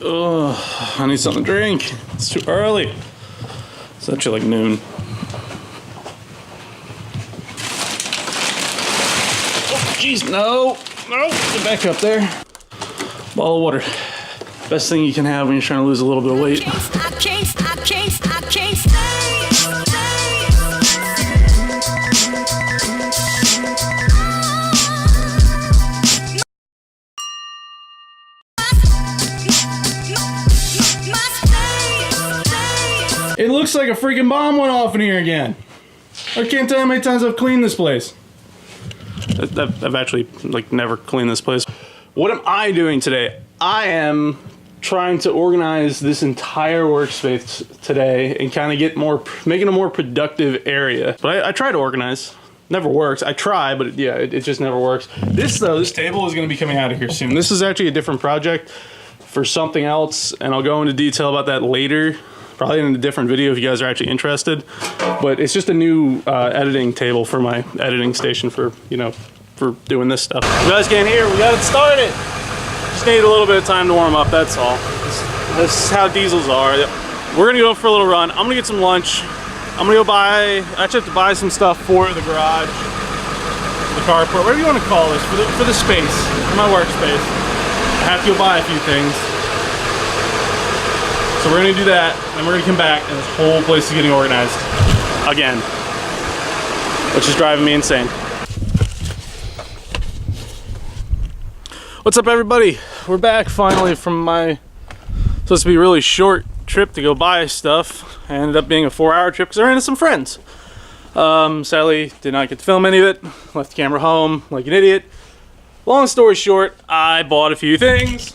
Oh, I need something to drink. It's too early. It's actually like noon. Oh, jeez, no. Get back up there. Bottle of water. Best thing you can have when you're trying to lose a little bit of weight. It looks like a freaking bomb went off in here again. I can't tell you how many times I've cleaned this place. I've actually like never cleaned this place. What am I doing today? I am trying to organize this entire workspace today and kind of get making a more productive area. But I try to organize. Never works. I try, but it just never works. This table is going to be coming out of here soon. This is actually a different project for something else, and I'll go into detail about that later. Probably in a different video if you guys are actually interested. But it's just a new editing table for my editing station for doing this stuff. You guys can't hear, we got it started. Just need a little bit of time to warm up, that's all. This is how diesels are. We're gonna go for a little run. I'm gonna get some lunch. I'm gonna go I actually have to buy some stuff for the garage, the carport, whatever you want to call this, for the space, for my workspace. I have to go buy a few things. So we're gonna do that, and we're gonna come back, and this whole place is getting organized again, which is driving me insane. What's up, everybody? We're back finally from my supposed to be really short trip to go buy stuff. It ended up being a 4-hour trip because I ran into some friends. Sadly, did not get to film any of it. Left the camera home like an idiot. Long story short, I bought a few things.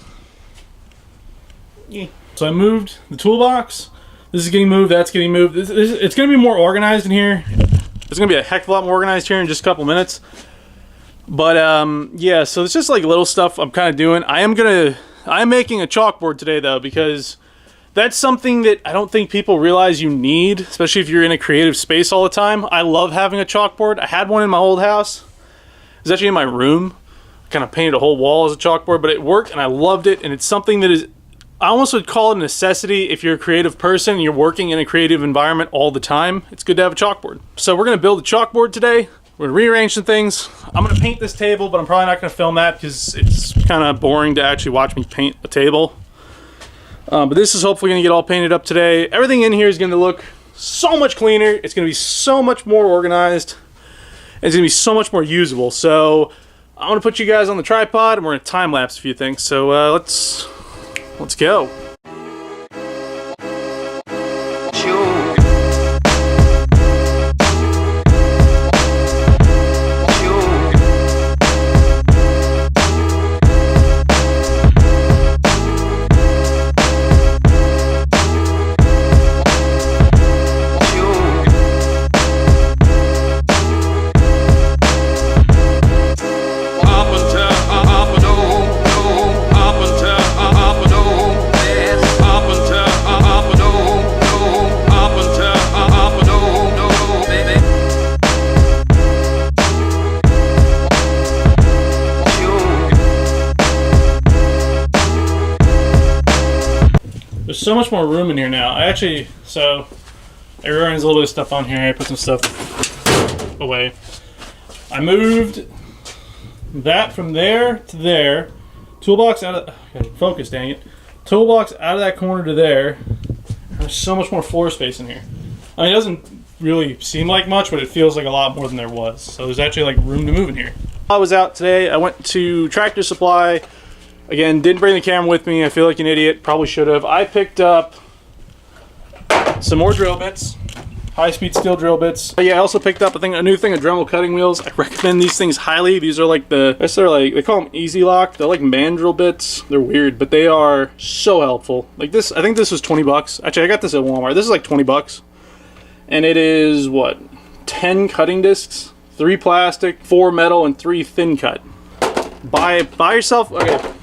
Yeah. So I moved the toolbox. This is getting moved, that's getting moved. It's going to be more organized in here. It's going to be a heck of a lot more organized here in just a couple minutes. But yeah, so it's just like little stuff I'm kind of doing. I'm making a chalkboard today though, because that's something that I don't think people realize you need, especially if you're in a creative space all the time. I love having a chalkboard. I had one in my old house. It was actually in my room. I kind of painted a whole wall as a chalkboard, but it worked and I loved it. And it's something that is, I almost would call it a necessity if you're a creative person and you're working in a creative environment all the time. It's good to have a chalkboard. So we're gonna build a chalkboard today. We're gonna rearrange some things. I'm gonna paint this table, but I'm probably not gonna film that because it's kind of boring to actually watch me paint a table. But this is hopefully gonna get all painted up today. Everything in here is gonna look so much cleaner. It's gonna be so much more organized. It's gonna be so much more usable. So I'm gonna put you guys on the tripod and we're gonna time lapse a few things. So let's go. There's so much more room in here now. I rearranged a little bit of stuff on here. I put some stuff away. I moved that from there to there. Toolbox out of, okay, focus, dang it. Toolbox out of that corner to there. There's so much more floor space in here. I mean, it doesn't really seem like much, but it feels like a lot more than there was. So there's actually like room to move in here. I was out today. I went to Tractor Supply. Again, didn't bring the camera with me. I feel like an idiot. Probably should have. I picked up some more drill bits. High-speed steel drill bits. But yeah, I also picked up a new thing of Dremel cutting wheels. I recommend these things highly. These are like they call them Easy Lock. They're like mandrel bits. They're weird, but they are so helpful. Like this, I think this was 20 bucks. Actually, I got this at Walmart. This is like 20 bucks. And it is, what, 10 cutting discs, 3 plastic, 4 metal, and 3 thin cut. Buy yourself, okay.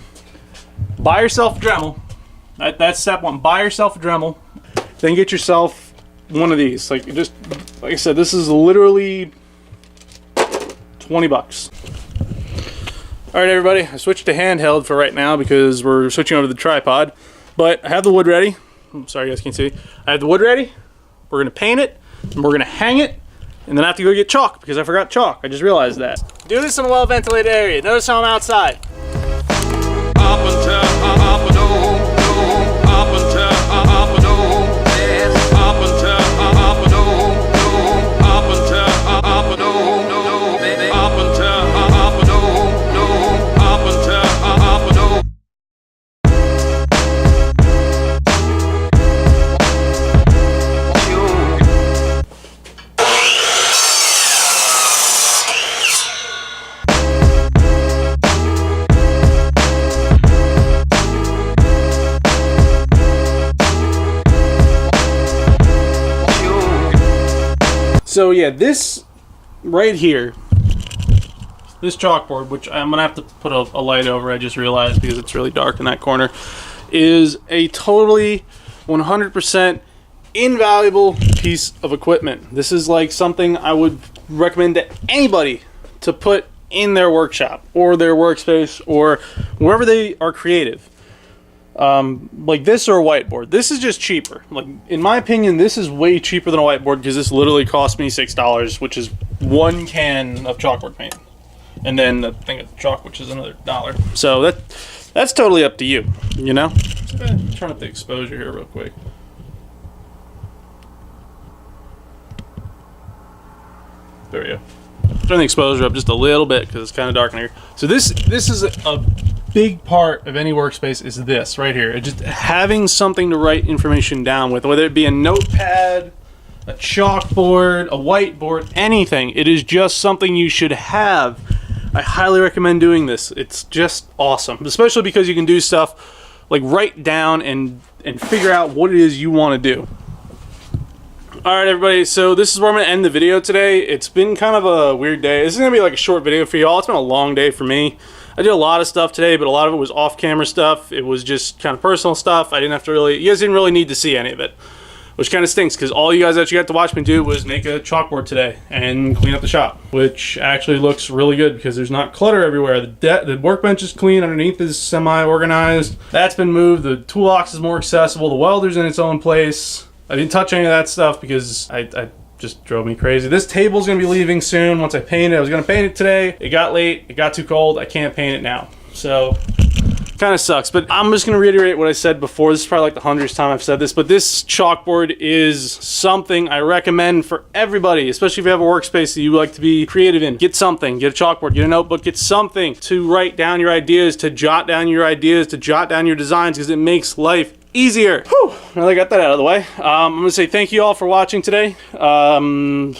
Buy yourself a Dremel. That's step one. Buy yourself a Dremel. Then get yourself one of these. Like I said, this is literally 20 bucks. All right, everybody. I switched to handheld for right now because we're switching over to the tripod. But I have the wood ready. I'm sorry you guys can't see. I have the wood ready. We're gonna paint it, and we're gonna hang it, and then I have to go get chalk because I forgot chalk. I just realized that. Do this in a well-ventilated area. Notice how I'm outside. Up until up and over, up until up and over, yes. Up until up and over, up until up and over, baby. Up until up and over, up until up and over. So yeah, this right here, this chalkboard, which I'm gonna have to put a light over, I just realized because it's really dark in that corner, is a totally 100% invaluable piece of equipment. This is like something I would recommend to anybody to put in their workshop or their workspace or wherever they are creative. Like this or a whiteboard. This is just cheaper. Like, in my opinion, this is way cheaper than a whiteboard because this literally cost me $6, which is one can of chalkboard paint. And then a thing of chalk, which is another $1. So that's totally up to you, you know? Turn up the exposure here real quick. There we go. Turn the exposure up just a little bit because it's kind of dark in here. So this is a big part of any workspace, is this right here. It's just having something to write information down with, whether it be a notepad, a chalkboard, a whiteboard, anything. It is just something you should have. I highly recommend doing this. It's just awesome, especially because you can do stuff like write down and figure out what it is you want to do. Alright everybody, so this is where I'm going to end the video today. It's been kind of a weird day. This is going to be like a short video for y'all. It's been a long day for me. I did a lot of stuff today, but a lot of it was off-camera stuff. It was just kind of personal stuff. I didn't have to really, you guys didn't really need to see any of it, which kind of stinks because all you guys that you got to watch me do was make a chalkboard today and clean up the shop, which actually looks really good because there's not clutter everywhere. The workbench is clean, underneath is semi-organized. That's been moved. The toolbox is more accessible. The welder's in its own place. I didn't touch any of that stuff because I just drove me crazy. This table's gonna be leaving soon once I paint it. I was gonna paint it today. It got late, it got too cold. I can't paint it now. So, kind of sucks. But I'm just gonna reiterate what I said before. This is probably like the 100th time I've said this, but this chalkboard is something I recommend for everybody, especially if you have a workspace that you like to be creative in. Get something, get a chalkboard, get a notebook, get something to write down your ideas, to jot down your ideas, to jot down your designs, because it makes life easier. Whew, now that I got that out of the way, I'm gonna say thank you all for watching today. God,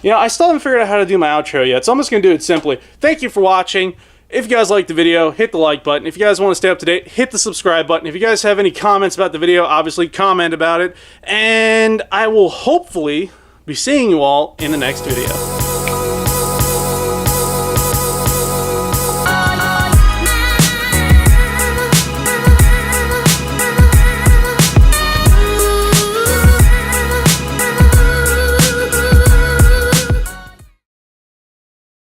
you know, I still haven't figured out how to do my outro yet, so I'm just gonna do it simply. Thank you for watching. If you guys liked the video, hit the like button. If you guys want to stay up to date, hit the subscribe button. If you guys have any comments about the video, obviously comment about it, and I will hopefully be seeing you all in the next video.